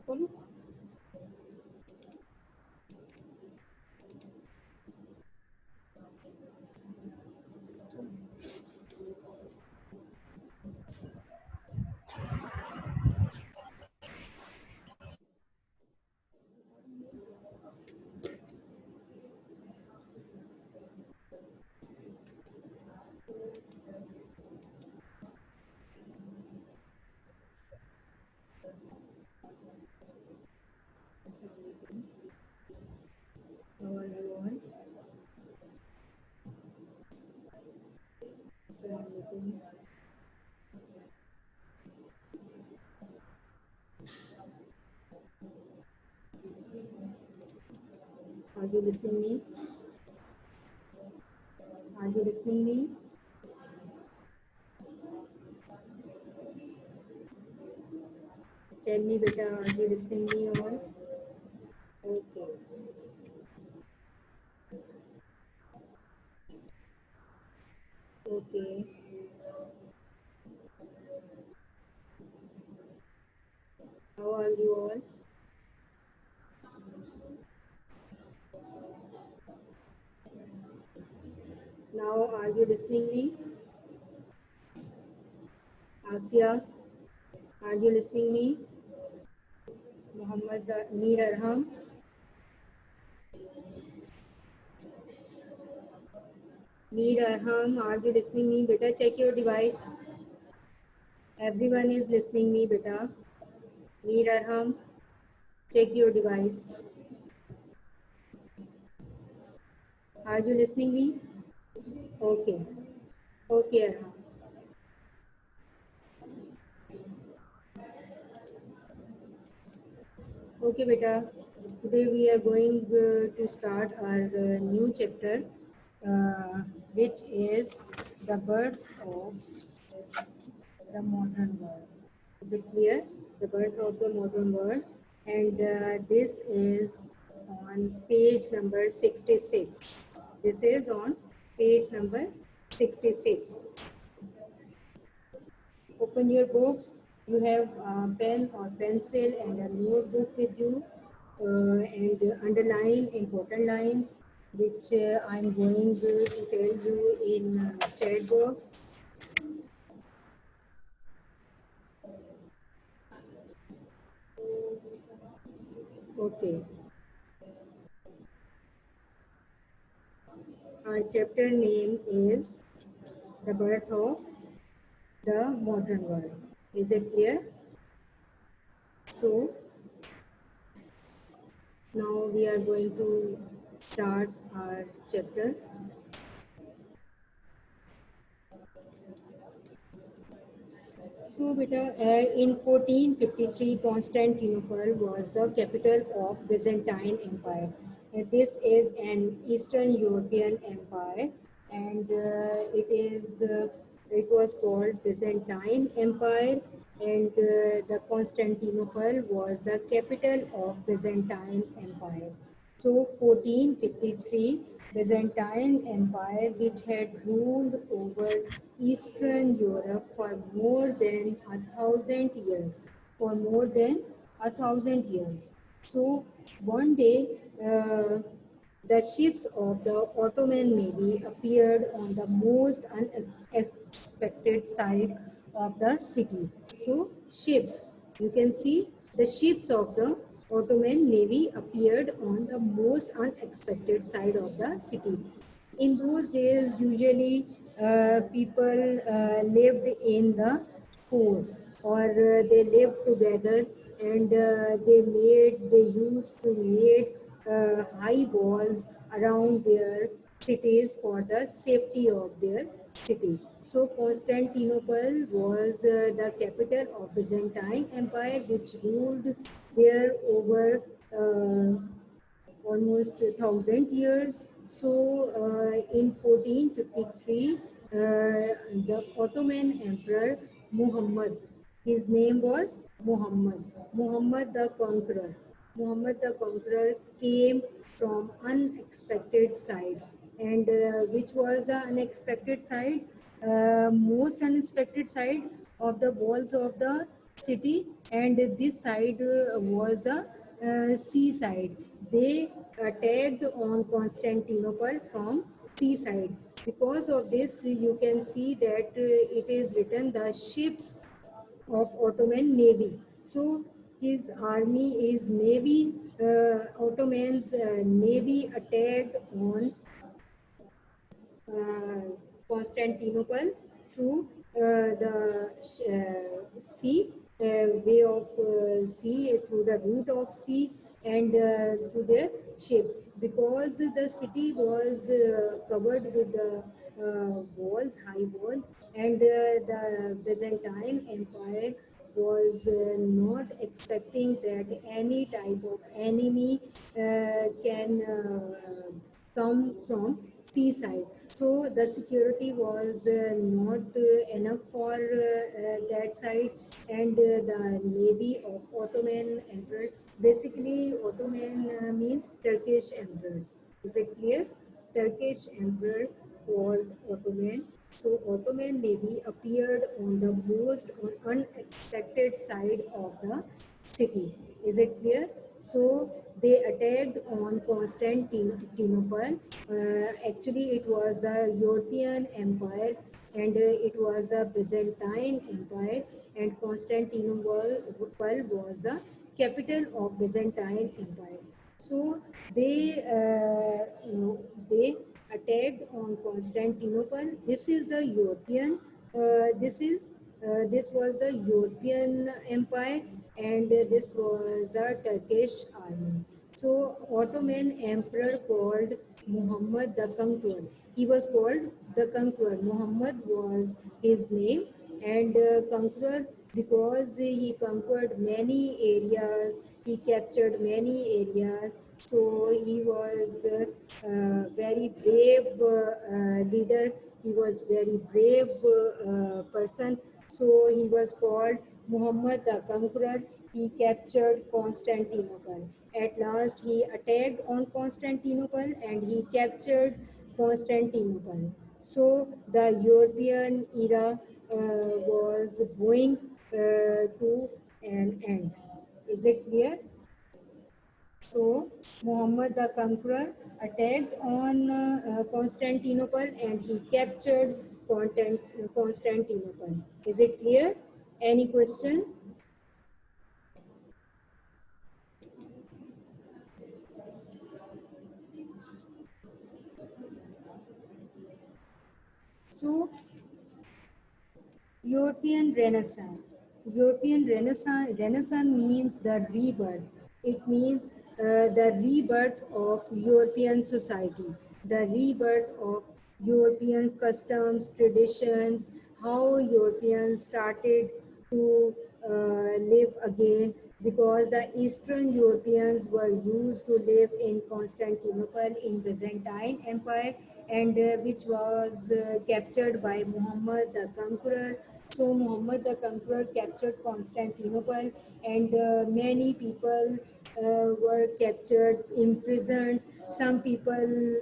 बोलो। How are you all? Assalamualaikum. Are you listening me? Are you listening me? Tell me, beta, are you listening me all? Okay. Okay. How are you all? Now, are you listening me? Asia, are you listening me? Muhammad Mir Arham, Mir Arham, are you listening me? Beta, check your device. Everyone is listening me, beta. Mir Arham, check your device. Are you listening me? Okay. Okay, Arham. Okay, beta. Today we are going to start our new chapter, uh, which is the birth of the modern world. Is it clear? The birth of the modern world. And this is on page number 66. This is on page number 66. Open your books. You have a pen or pencil and a notebook with you, and underline important lines which I'm going to tell you in chat box. Okay. Our chapter name is The Birth of the Modern World. Is it clear? So now we are going to start our chapter. So, beta, in 1453, Constantinople was the capital of Byzantine Empire. This is an Eastern European empire, and it was called Byzantine Empire, and the Constantinople was the capital of Byzantine Empire. So 1453, Byzantine Empire, which had ruled over Eastern Europe for more than 1,000 years, for more than 1,000 years. So one day, the ships of the Ottoman Navy appeared on the most unexpected side of the city. So ships, you can see the ships of the Ottoman Navy appeared on the most unexpected side of the city. In those days, usually people lived in the forts, or they lived together, and they used to make high walls around their cities for the safety of their city. So Constantinople was the capital of Byzantine Empire, which ruled there over almost 1,000 years. So in 1453, the Ottoman Emperor Muhammad, his name was Muhammad, Muhammad the Conqueror. Muhammad the Conqueror came from unexpected side. And which was the unexpected side? Most unexpected side of the walls of the city, and this side was the seaside. They attacked on Constantinople from seaside. Because of this, you can see that it is written the ships of Ottoman Navy. So his army, his navy, Ottoman's navy attacked on uh, Constantinople through the sea, way of sea, through the route of sea, and through their ships. Because the city was covered with the walls, high walls, and the Byzantine Empire was not expecting that any type of enemy can come from seaside. So the security was not enough for that side, and the navy of Ottoman emperor, basically Ottoman means Turkish emperors. Is it clear? Turkish emperor called Ottoman. So Ottoman navy appeared on the most unexpected side of the city. Is it clear? So they attacked on Constantinople. Actually, it was a European empire, and it was a Byzantine empire, and Constantinople was the capital of Byzantine empire. So they attacked on Constantinople. This is the European. This was the European empire, and this was the Turkish army. So Ottoman emperor called Muhammad the Conqueror. He was called the Conqueror. Muhammad was his name, and conqueror because he conquered many areas, he captured many areas. So he was very brave leader, he was very brave person. So he was called Muhammad the Conqueror. He captured Constantinople. At last he attacked on Constantinople and he captured Constantinople. So the European era was going to an end. Is it clear? So Muhammad the Conqueror attacked on Constantinople and he captured Constantinople. Is it clear? Any question? So European Renaissance. Renaissance means the rebirth. It means the rebirth of European society, the rebirth of European customs, traditions, how Europeans started to live again. because the Eastern Europeans were used to live in Constantinople in Byzantine Empire, and which was captured by Muhammad the Conqueror. So Muhammad the Conqueror captured Constantinople, and many people were captured, imprisoned. Some people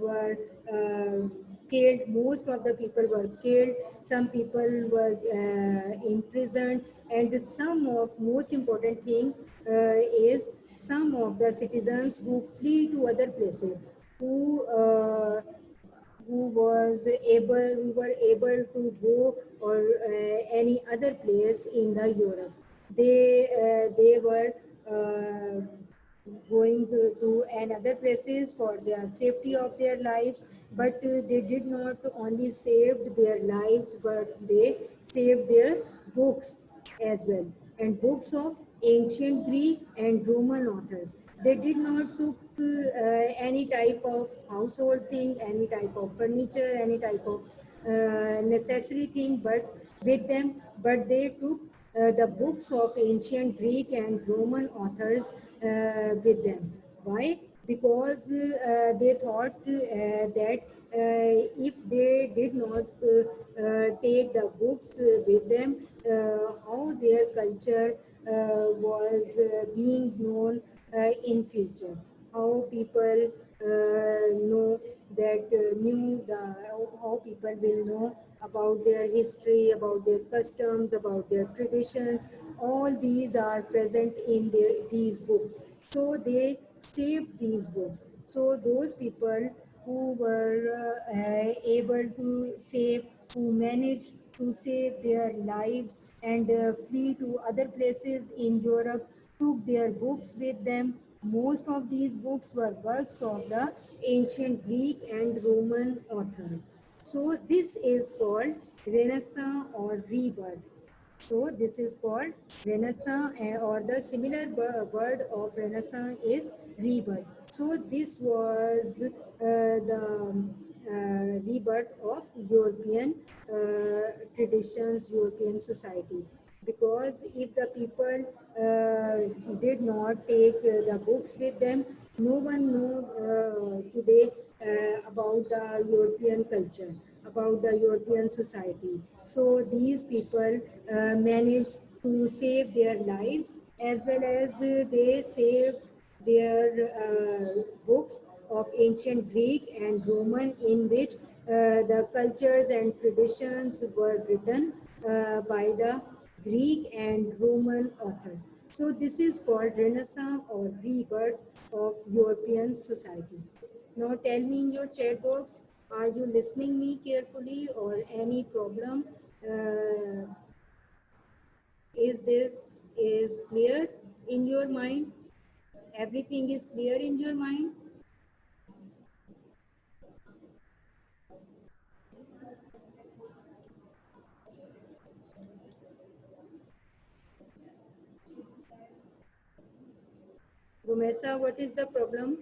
were killed. Most of the people were killed. Some people were imprisoned, and some of most important thing is some of the citizens who flee to other places, who were able to go or any other place in the Europe. They were uh, going to another places for the safety of their lives, but they did not only saved their lives, but they saved their books as well, and books of ancient Greek and Roman authors. They did not took any type of household thing, any type of furniture, any type of necessary thing, but with them, but they took the books of ancient Greek and Roman authors with them. Why? Because they thought that if they did not take the books with them, how their culture was being known in future, how people know that knew the how people will know about their history, about their customs, about their traditions. All these are present in these books, so they saved these books. So those people who were able to save, who managed to save their lives and flee to other places in Europe, took their books with them. Most of these books were works of the ancient Greek and Roman authors. So this is called Renaissance or rebirth. So this is called Renaissance, or the similar word of Renaissance is rebirth. So this was the rebirth of European traditions, European society. Because if the people did not take the books with them, no one know today about the European culture, about the European society. So these people managed to save their lives, as well as they saved their books of ancient Greek and Roman, in which the cultures and traditions were written by the Greek and Roman authors. So this is called Renaissance or rebirth of European society. Now tell me in your chat box, are you listening me carefully or any problem? Is this is clear in your mind? Everything is clear in your mind? Rumesa, what is the problem?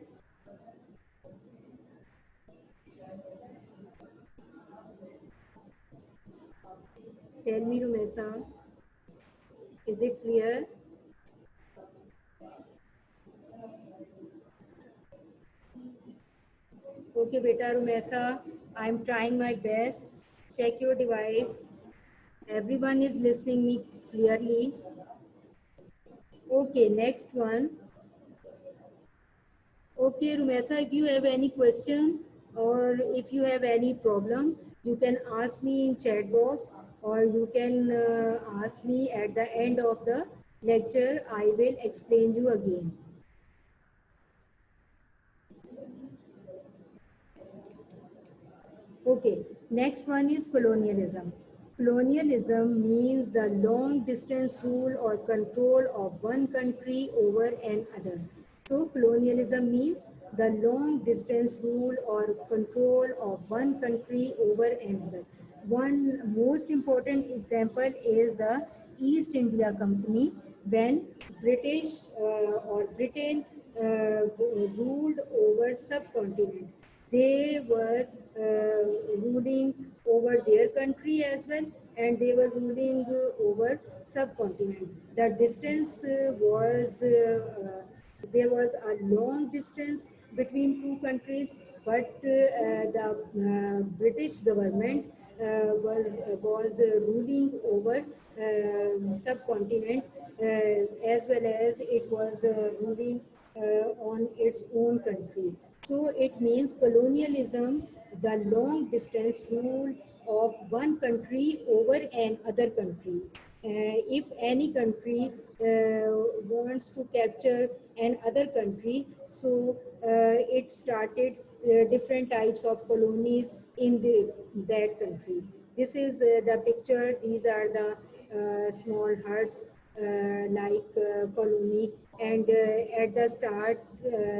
Tell me, Rumesa, is it clear? Okay, beta Rumesa, I'm trying my best. Check your device. Everyone is listening me clearly. Okay, next one. Okay, Rumesa, if you have any question or if you have any problem, you can ask me in chat box, or you can ask me at the end of the lecture. I will explain you again. Okay, next one is colonialism. Colonialism means the long distance rule or control of one country over another. So colonialism means the long distance rule or control of one country over another. One most important example is the East India Company, when British or Britain ruled over subcontinent. They were ruling over their country as well, and they were ruling over subcontinent. The distance there was a long distance between two countries, but the British government was ruling over subcontinent, as well as it was ruling on its own country. So it means colonialism, the long distance rule of one country over another country. If any country wants to capture another country, so it started different types of colonies in that country. This is the picture. These are the small huts like colony, and at the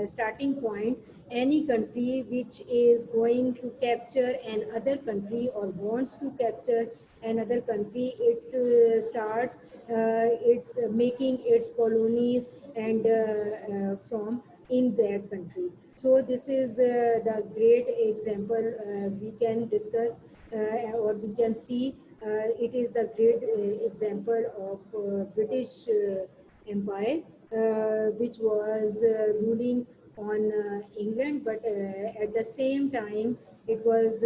starting point, any country which is going to capture another country or wants to capture another country, it starts it's making its colonies and from in that country. So this is the great example we can discuss or we can see. It is the great example of British Empire, which was ruling on England, but at the same time, it was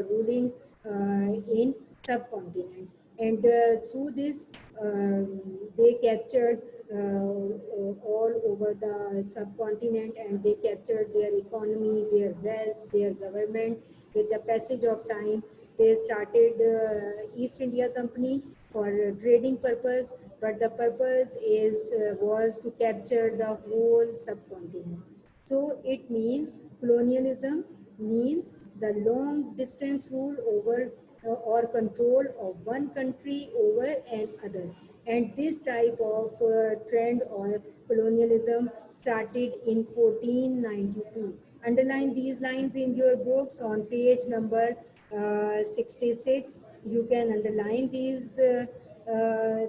ruling in subcontinent. And through this, they captured all over the subcontinent, and they captured their economy, their wealth, their government. With the passage of time, they started East India Company for trading purpose, but the purpose is was to capture the whole subcontinent. So it means colonialism means the long distance rule over or control of one country over another. And this type of trend or colonialism started in 1492. Underline these lines in your books on page number 66. You can underline these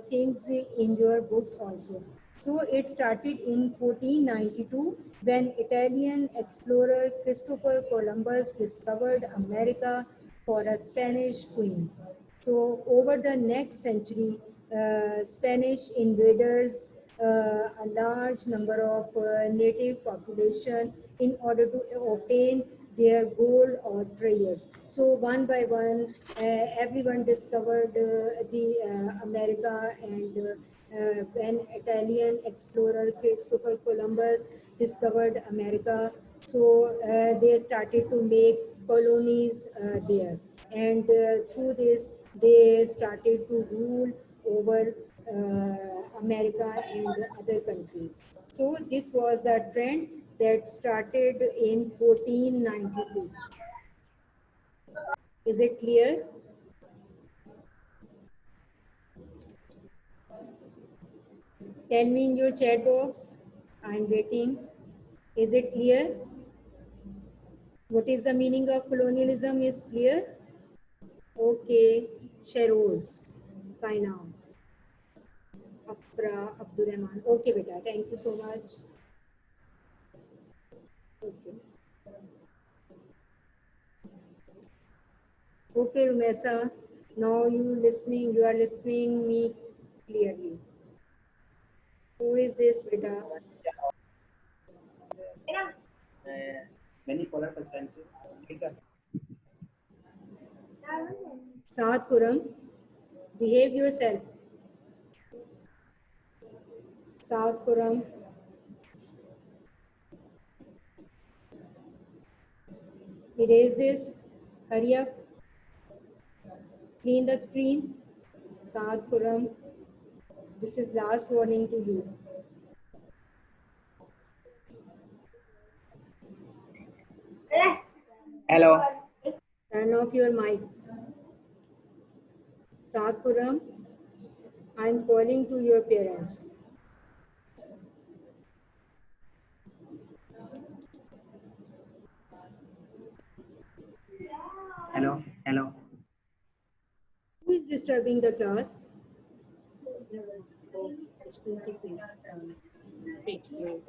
things in your books also. So it started in 1492 when Italian explorer Christopher Columbus discovered America for a Spanish queen. So over the next century, Spanish invaders a large number of native population in order to obtain their gold or treasures. So one by one, everyone discovered the America, and when Italian explorer Christopher Columbus discovered America, so they started to make colonies there, and through this they started to rule over America and other countries. So this was the trend that started in 1492. Is it clear? Tell me in your chat box. I'm waiting. Is it clear? What is the meaning of colonialism is clear? Okay. Sheroz, Kainat, Afra, Abdurrahman. Okay, beta. Thank you so much. Okay. Okay, Rumesa. Now you are listening me clearly. Who is this, beta? Many polar substances. Saad Kuram, behave yourself. Saad Kuram. Erase this. Hurry up. Clean the screen. Saad Kuram. This is last warning to you. Hello. Turn off your mics. Saad Kuram, I am calling to your parents. Hello. Hello. Who is disturbing the class?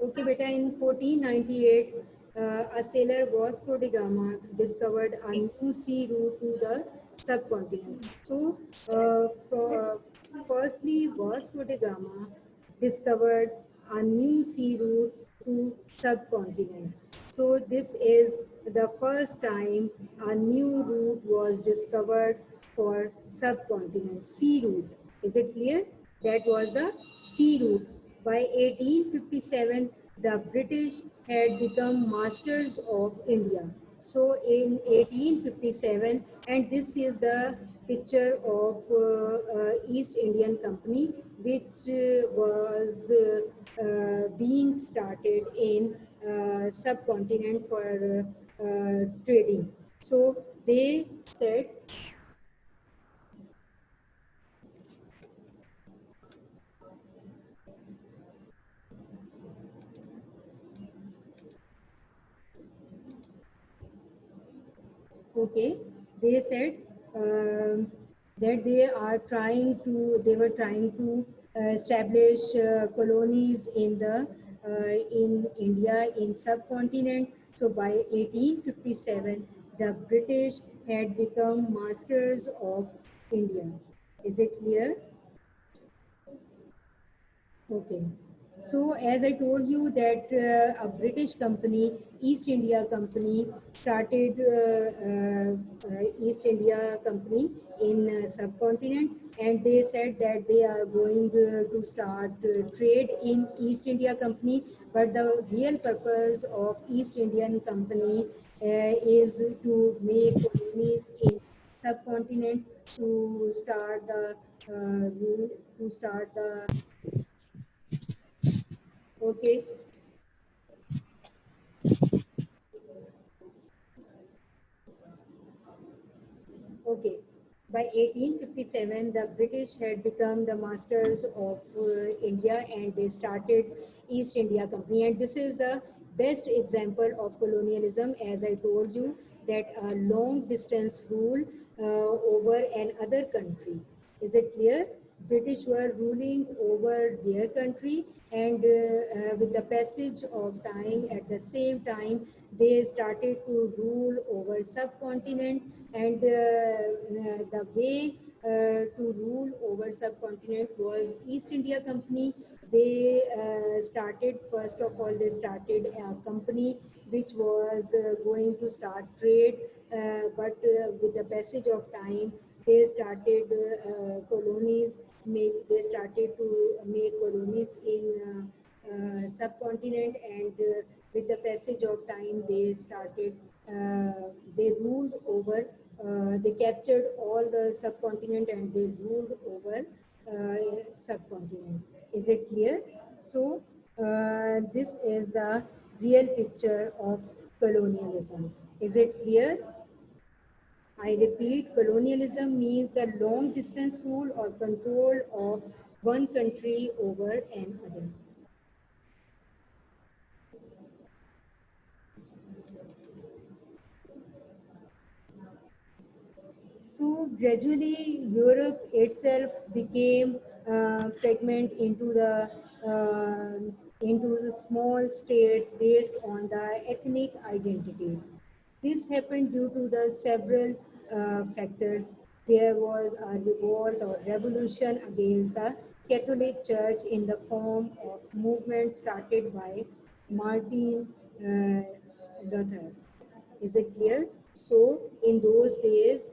Okay, beta, in 1498, a sailor Vasco da Gama discovered a new sea route to the subcontinent. So, firstly, Vasco da Gama discovered a new sea route to subcontinent. So this is the first time a new route was discovered for subcontinent, sea route. Is it clear? That was the sea route. By 1857, the British had become masters of India. So in 1857, and this is the picture of East Indian Company, which was being started in subcontinent for trading. So they said, okay, they said that they were trying to establish colonies in the in India in subcontinent. So by 1857, the British had become masters of India. Is it clear? Okay. So as I told you that a British company, East India Company, started East India Company in subcontinent, and they said that they are going to start trade in East India Company. But the real purpose of East Indian Company is to make colonies in subcontinent to start the to start the okay. Okay. By 1857, the British had become the masters of India, and they started East India Company. And this is the best example of colonialism, as I told you, that a long distance rule over another country. Is it clear? British were ruling over their country, and with the passage of time, at the same time, they started to rule over subcontinent, and the way to rule over subcontinent was East India Company. They started, first of all, they started a company which was going to start trade, but with the passage of time, they started colonies, they started to make colonies in subcontinent, and with the passage of time, they started, they ruled over, they captured all the subcontinent, and they ruled over subcontinent. Is it clear? So this is the real picture of colonialism. Is it clear? I repeat, colonialism means the long distance rule or control of one country over another. So gradually, Europe itself became fragment uh, into the small states based on the ethnic identities. This happened due to the several factors. There was a revolt or revolution against the Catholic Church in the form of movement started by Martin Luther. Is it clear? So in those days,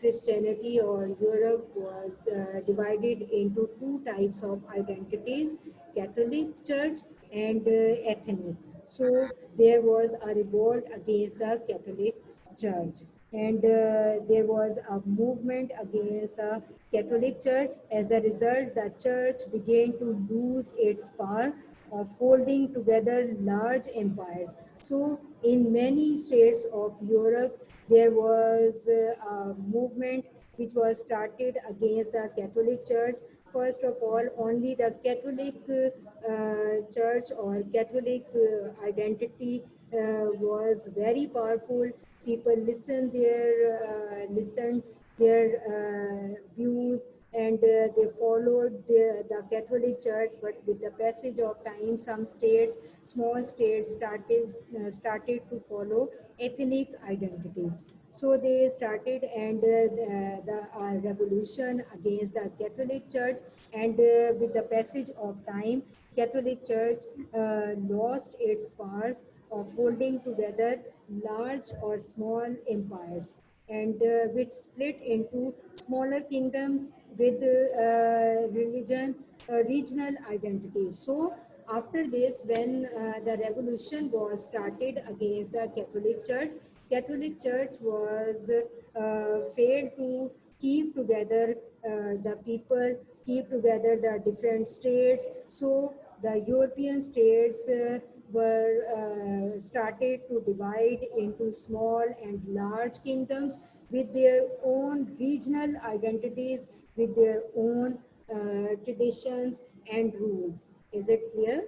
Christianity or Europe was divided into two types of identities: Catholic Church and ethnic. So there was a revolt against the Catholic Church, and there was a movement against the Catholic Church. As a result, the church began to lose its power of holding together large empires. So, in many states of Europe, there was a movement which was started against the Catholic Church. First of all, only the Catholic Church or Catholic identity was very powerful. People listened their views, and they followed the Catholic Church. But with the passage of time, some states, small states, started to follow ethnic identities. So they started, and the revolution against the Catholic Church, and with the passage of time, Catholic Church lost its powers of holding together large or small empires, and which split into smaller kingdoms with regional identities. So after this, when the revolution was started against the Catholic Church was failed to keep together the people, keep together the different states. So the European states were started to divide into small and large kingdoms with their own regional identities, with their own traditions and rules. Is it clear?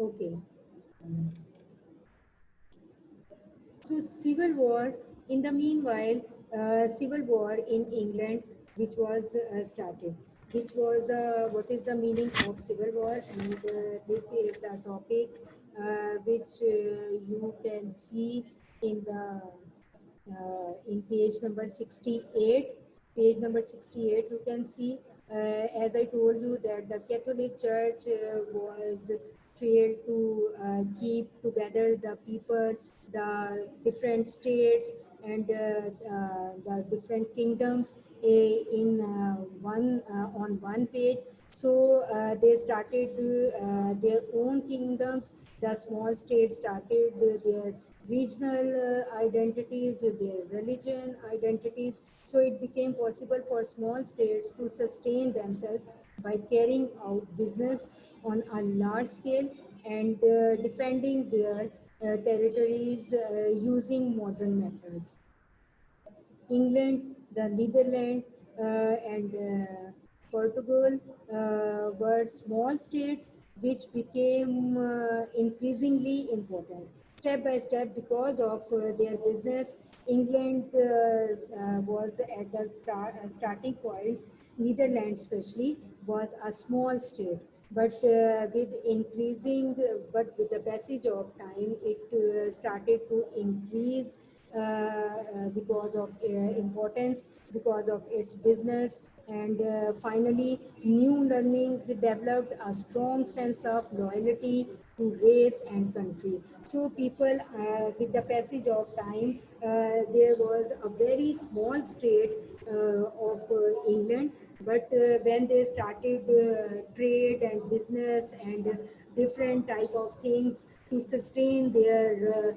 Okay. So civil war, in the meanwhile, civil war in England, which was started, which was what is the meaning of civil war, and this is the topic which you can see in the in page number 68. Page number 68, you can see, as I told you, that the Catholic Church was failed to keep together the people, the different states, and the different kingdoms in one on one page. So they started their own kingdoms. The small states started their regional identities, their religion identities. So it became possible for small states to sustain themselves by carrying out business on a large scale, and defending their territories using modern methods. England, the Netherlands, and Portugal were small states which became increasingly important. Step by step, because of their business, England was at the starting point. Netherlands, especially, was a small state. But but with the passage of time, it started to increase because of importance, because of its business, and finally, new learnings developed a strong sense of loyalty to race and country. So people, with the passage of time, there was a very small state of England, but when they started trade and business and different type of things to sustain their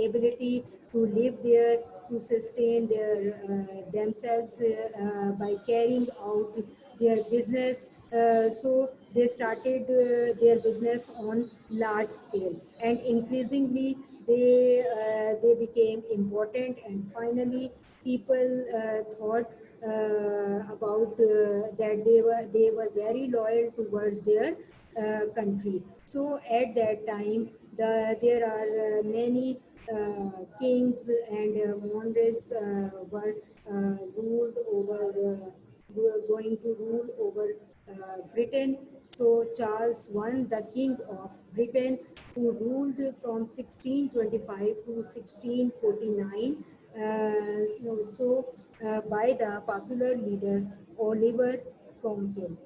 ability to live there, to sustain themselves by carrying out their business. So they started their business on large scale, and increasingly they became important, and finally people thought about that they were very loyal towards their country. So at that time, there are many kings and monarchs were ruled over, were going to rule over Britain. So Charles I, the King of Britain, who ruled from 1625 to 1649, by the popular leader Oliver Cromwell.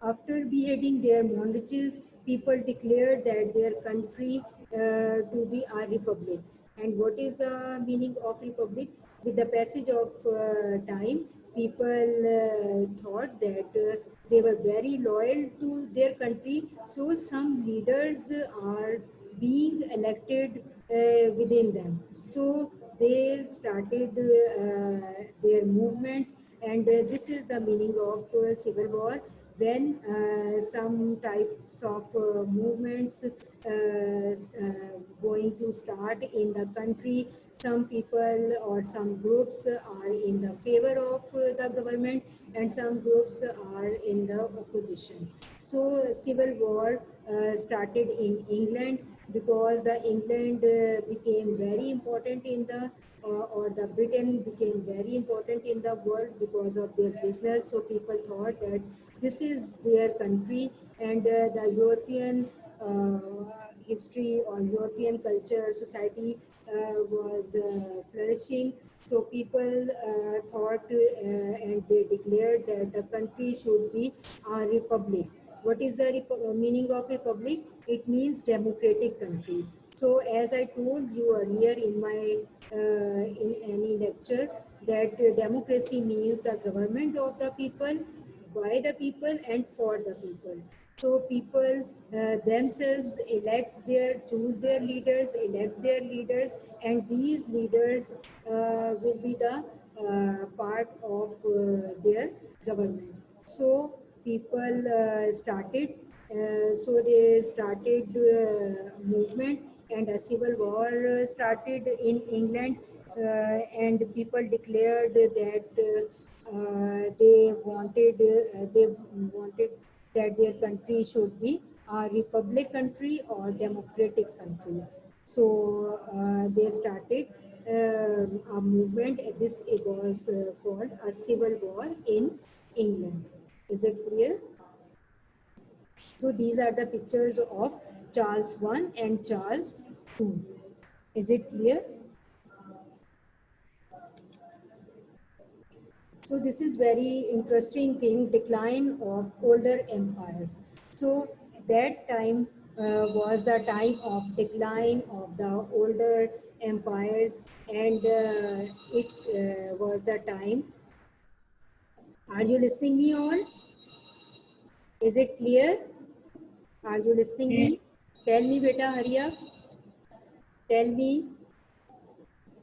After beheading their monarchs, people declared that their country to be a republic. And what is the meaning of republic? With the passage of time, people thought that they were very loyal to their country. So some leaders are being elected within them. So they started their movements, and this is the meaning of civil war, when some types of movements going to start in the country. Some people or some groups are in the favor of the government, and some groups are in the opposition. So civil war started in England because the England became very important in the or the Britain became very important in the world because of their business. So people thought that this is their country, and the European history or European culture society was flourishing. So people thought and they declared that the country should be a republic. What is the meaning of republic? It means democratic country. So as I told you earlier in my in any lecture, that democracy means the government of the people, by the people, and for the people. So people themselves choose their leaders, elect their leaders, and these leaders will be the part of their government. So people so they started movement, and a civil war started in England, and people declared that they wanted that their country should be a republic country or democratic country. So they started a movement. This it was called a civil war in England. Is it clear? So these are the pictures of Charles I and Charles II. Is it clear? So this is very interesting thing, decline of older empires. So that time was the time of decline of the older empires, and it was the time. Are you listening me all? Is it clear? Are you listening me? Tell me, beta, hurry up. Tell me,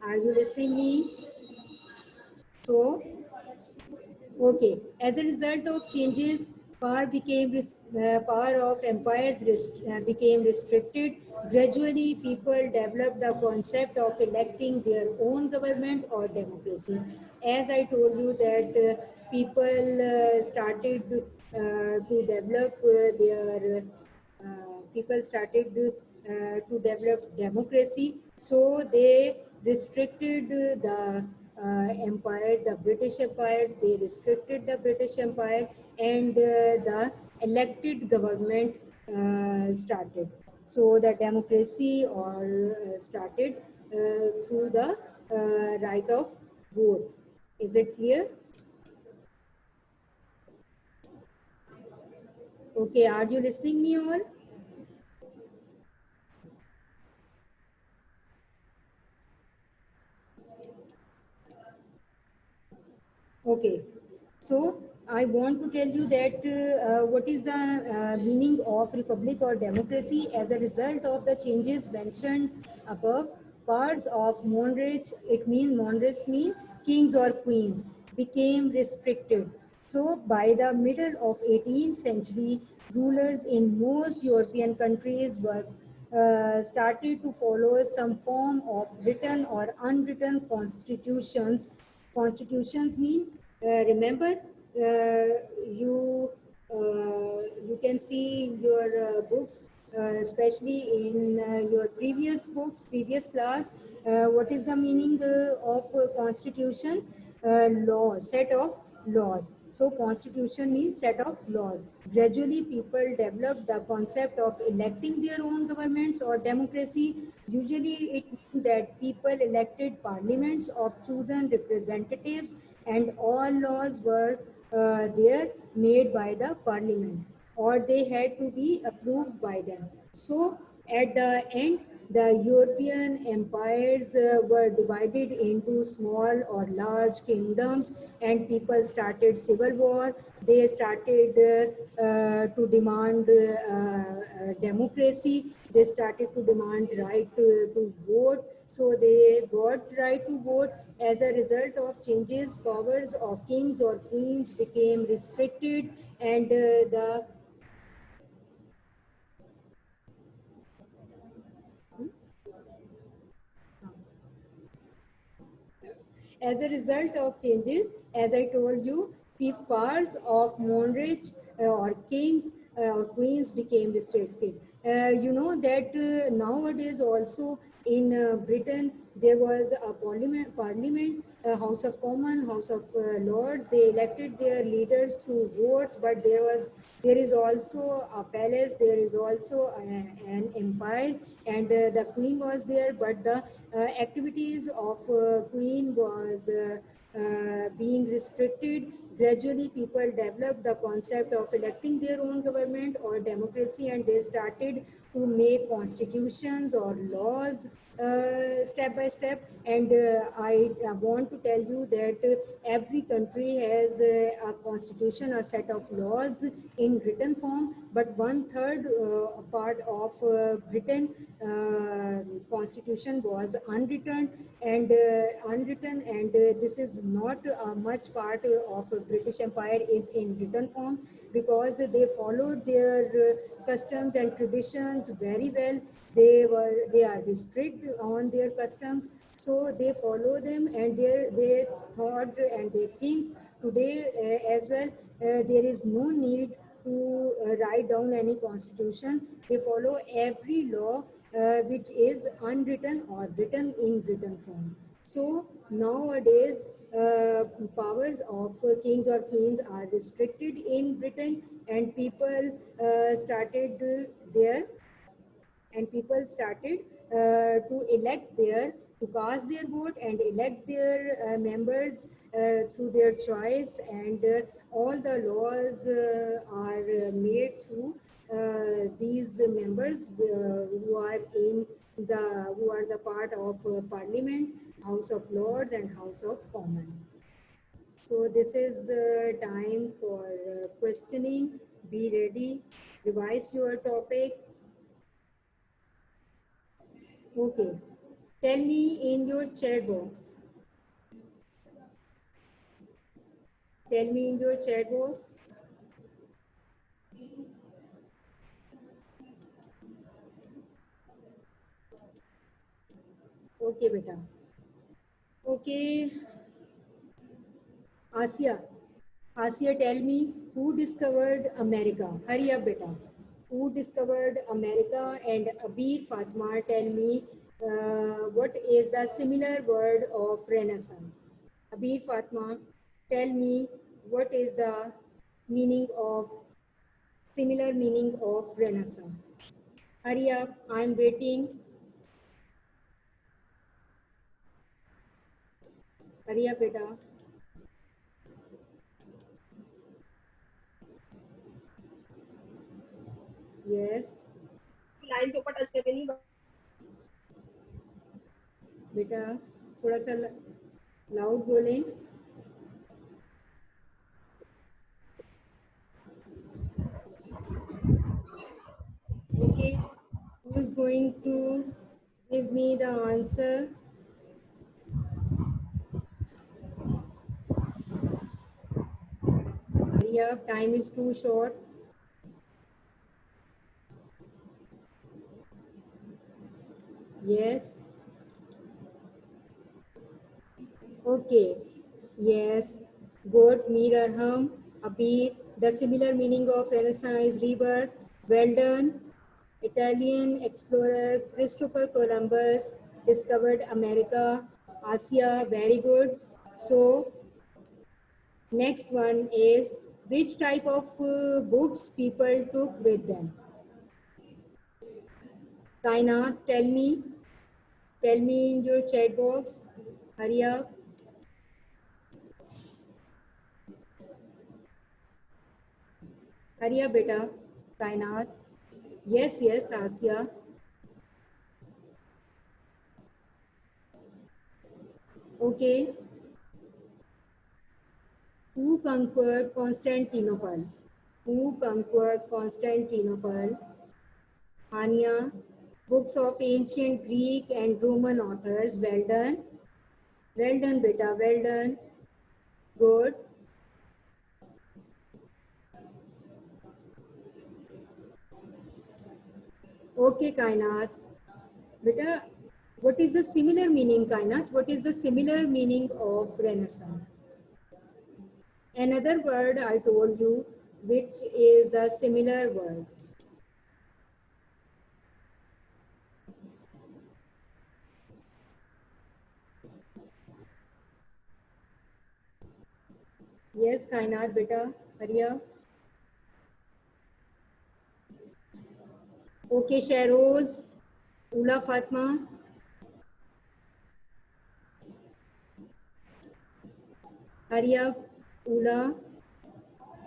are you listening me? So, okay. As a result of changes, power of empires became restricted. Gradually, people developed the concept of electing their own government or democracy. As I told you that people started to develop their people started to develop democracy. So they restricted the empire, the British Empire, they restricted the British Empire, and the elected government started. So the democracy or started through the right of vote. Is it clear? Okay, are you listening me all? Okay, so I want to tell you that what is the meaning of republic or democracy as a result of the changes mentioned above. Parts of monarch, monarchs mean kings or queens, became restricted. So by the middle of 18th century, rulers in most European countries were started to follow some form of written or unwritten constitutions. Constitutions mean, remember, you you can see in your books, especially in your previous books, previous class, what is the meaning of constitution? Law, set of laws. So constitution means set of laws. Gradually people developed the concept of electing their own governments or democracy. Usually it means that people elected parliaments of chosen representatives, and all laws were there made by the parliament, or they had to be approved by them. So at the end, the European empires were divided into small or large kingdoms, and people started civil war. They started to demand democracy. They started to demand right to vote. So they got right to vote. As a result of changes, powers of kings or queens became restricted, and the as a result of changes, as I told you, powers of monarch or kings queens became restricted. You know that nowadays also in Britain there was a parliament, House of Commons, House of Lords. They elected their leaders through votes, but there is also a palace, there is also an empire, and the queen was there, but the activities of queen was being restricted. Gradually, people developed the concept of electing their own government or democracy, and they started to make constitutions or laws step by step. And I want to tell you that every country has a constitution, a set of laws in written form, but one third part of Britain constitution was unwritten, and this is not much part of British Empire is in written form, because they followed their customs and traditions very well. They are strict on their customs, so they follow them, and they thought and they think today as well. There is no need to write down any constitution. They follow every law which is unwritten or written in written form. So nowadays, powers of kings or queens are restricted in Britain, and their people started to elect to cast their vote and elect their members through their choice, and all the laws are made through these members who are the part of Parliament, House of Lords, and House of Commons. So this is time for questioning. Be ready, revise your topic. Okay. Tell me in your chat box. Tell me in your chat box. Okay, beta. Okay. Asia. Asia, tell me who discovered America? Hurry up, beta. Who discovered America? And Abir Fatma, tell me what is the similar word of Renaissance? Abir Fatma, tell me what is the similar meaning of Renaissance? Hurry up, I'm waiting. Hurry up, beta. Yes. Line के ऊपर touch करके नहीं बेटा थोड़ा सा loud बोलें. Okay, who's going to give me the answer? Hurry up, time is too short. Yes. Okay. Yes. Good. Mir Arham. Abir. The similar meaning of Renaissance is rebirth. Well done. Italian explorer Christopher Columbus discovered America. Asia. Very good. So next one is, which type of books people took with them? Kainat, tell me in your chat box. Hurry up. Hurry up, beta. Kainat. Yes, Asia. Okay. Who conquered Constantinople? Who conquered Constantinople? Hania. Books of ancient Greek and Roman authors. Well done. Well done, beta. Well done. Good. Okay, Kainat. Beta, what is the similar meaning, Kainat? What is the similar meaning of Renaissance? Another word I told you, which is the similar word. Yes, Kainat beta, hurry up. Okay, Shahroz, Ula Fatma. Hurry up, Ula.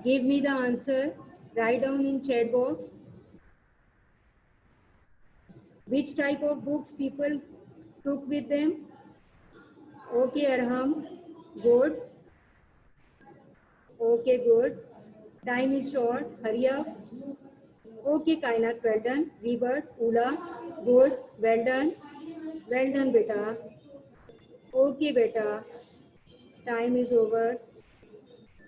Give me the answer. Write down in chat box. Which type of books people took with them? Okay, Arham. Good. Okay, good. Time is short. Hurry up. Okay, Kainat. Well done. Rebirth. Ula. Good. Well done. Well done, beta. Okay, beta. Time is over.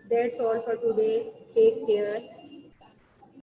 That's all for today. Take care.